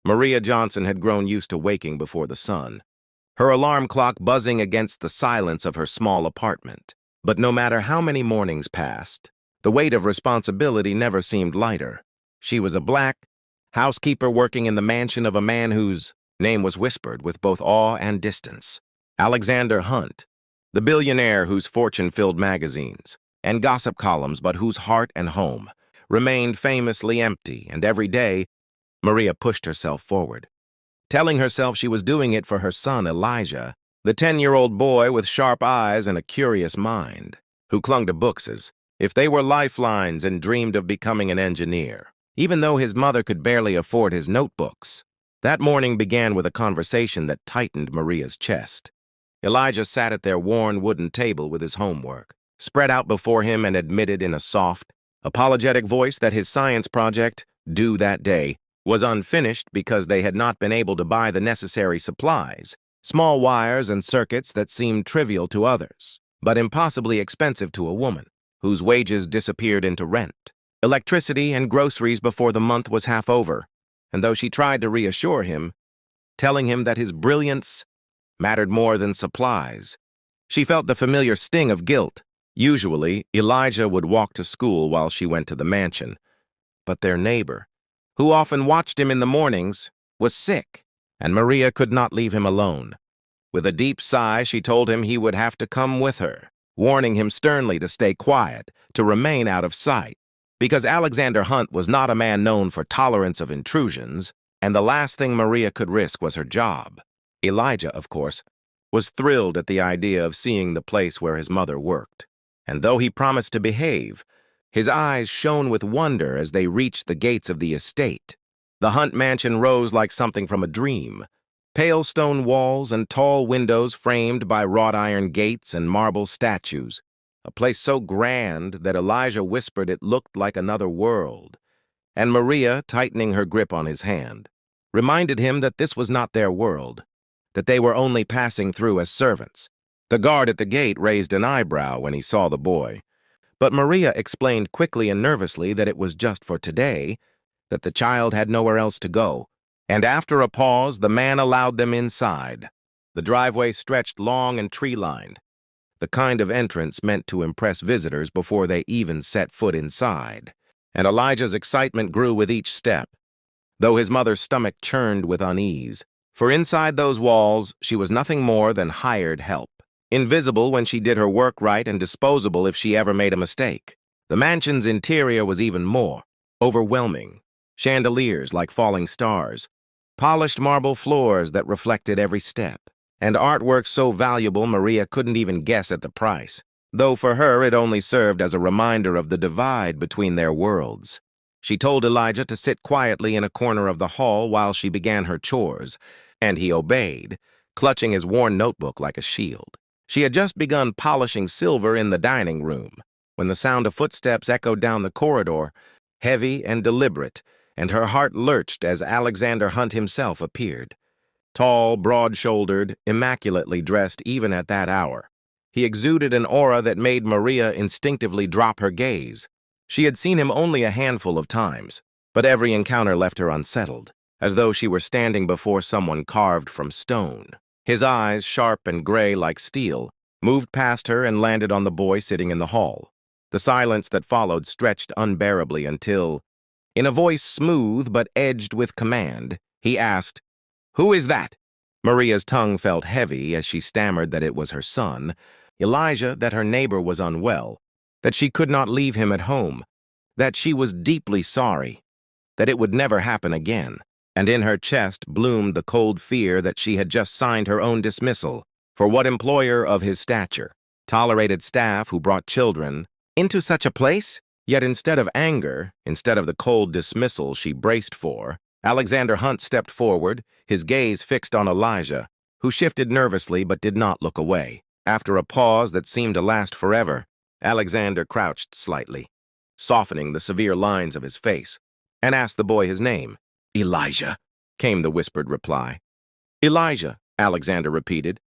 Maria Johnson had grown used to waking before the sun, her alarm clock buzzing against the silence of her small apartment. But no matter how many mornings passed, the weight of responsibility never seemed lighter. She was a black housekeeper working in the mansion of a man whose name was whispered with both awe and distance. Alexander Hunt, the billionaire whose fortune filled magazines and gossip columns, but whose heart and home remained famously empty. And every day, Maria pushed herself forward, telling herself she was doing it for her son Elijah, the 10-year-old boy with sharp eyes and a curious mind, who clung to books as if they were lifelines and dreamed of becoming an engineer, even though his mother could barely afford his notebooks. That morning began with a conversation that tightened Maria's chest. Elijah sat at their worn wooden table with his homework spread out before him and admitted in a soft, apologetic voice that his science project, due that day, was unfinished because they had not been able to buy the necessary supplies, small wires and circuits that seemed trivial to others, but impossibly expensive to a woman, whose wages disappeared into rent, electricity, and groceries before the month was half over. And though she tried to reassure him, telling him that his brilliance mattered more than supplies, she felt the familiar sting of guilt. Usually, Elijah would walk to school while she went to the mansion, but their neighbor, who often watched him in the mornings, was sick, and Maria could not leave him alone. With a deep sigh, she told him he would have to come with her, warning him sternly to stay quiet, to remain out of sight, because Alexander Hunt was not a man known for tolerance of intrusions, and the last thing Maria could risk was her job. Elijah, of course, was thrilled at the idea of seeing the place where his mother worked, and though he promised to behave, his eyes shone with wonder as they reached the gates of the estate. The Hunt mansion rose like something from a dream. Pale stone walls and tall windows framed by wrought iron gates and marble statues. A place so grand that Elijah whispered it looked like another world. And Maria, tightening her grip on his hand, reminded him that this was not their world, that they were only passing through as servants. The guard at the gate raised an eyebrow when he saw the boy, but Maria explained quickly and nervously that it was just for today, that the child had nowhere else to go, and after a pause, the man allowed them inside. The driveway stretched long and tree-lined, the kind of entrance meant to impress visitors before they even set foot inside, and Elijah's excitement grew with each step, though his mother's stomach churned with unease, for inside those walls she was nothing more than hired help. Invisible when she did her work right and disposable if she ever made a mistake. The mansion's interior was even more overwhelming. Chandeliers like falling stars, polished marble floors that reflected every step, and artwork so valuable Maria couldn't even guess at the price, though for her it only served as a reminder of the divide between their worlds. She told Elijah to sit quietly in a corner of the hall while she began her chores, and he obeyed, clutching his worn notebook like a shield. She had just begun polishing silver in the dining room when the sound of footsteps echoed down the corridor, heavy and deliberate, and her heart lurched as Alexander Hunt himself appeared. Tall, broad-shouldered, immaculately dressed even at that hour, he exuded an aura that made Maria instinctively drop her gaze. She had seen him only a handful of times, but every encounter left her unsettled, as though she were standing before someone carved from stone. His eyes, sharp and gray like steel, moved past her and landed on the boy sitting in the hall. The silence that followed stretched unbearably until, in a voice smooth but edged with command, he asked, "Who is that?" Maria's tongue felt heavy as she stammered that it was her son, Elijah, that her neighbor was unwell, that she could not leave him at home, that she was deeply sorry, that it would never happen again. And in her chest bloomed the cold fear that she had just signed her own dismissal. For what employer of his stature tolerated staff who brought children into such a place? Yet instead of anger, instead of the cold dismissal she braced for, Alexander Hunt stepped forward, his gaze fixed on Elijah, who shifted nervously but did not look away. After a pause that seemed to last forever, Alexander crouched slightly, softening the severe lines of his face, and asked the boy his name. "Elijah," came the whispered reply. "Elijah," Alexander repeated,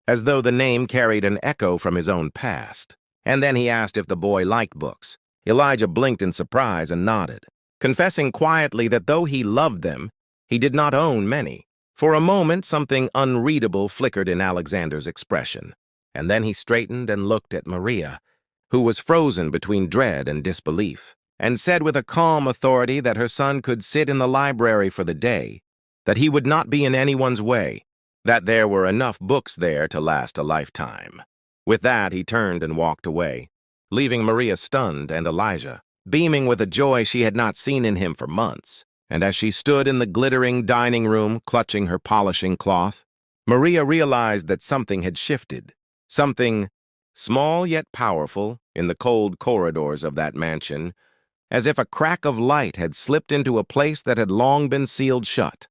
as though the name carried an echo from his own past. And then he asked if the boy liked books. Elijah blinked in surprise and nodded, confessing quietly that though he loved them, He did not own many. For a moment, something unreadable flickered in Alexander's expression, and then he straightened and looked at Maria, who was frozen between dread and disbelief, and said with a calm authority that her son could sit in the library for the day, that he would not be in anyone's way, that there were enough books there to last a lifetime. With that, he turned and walked away, leaving Maria stunned and Elijah beaming with a joy she had not seen in him for months. And as she stood in the glittering dining room, clutching her polishing cloth, Maria realized that something had shifted, something small yet powerful in the cold corridors of that mansion, as if a crack of light had slipped into a place that had long been sealed shut.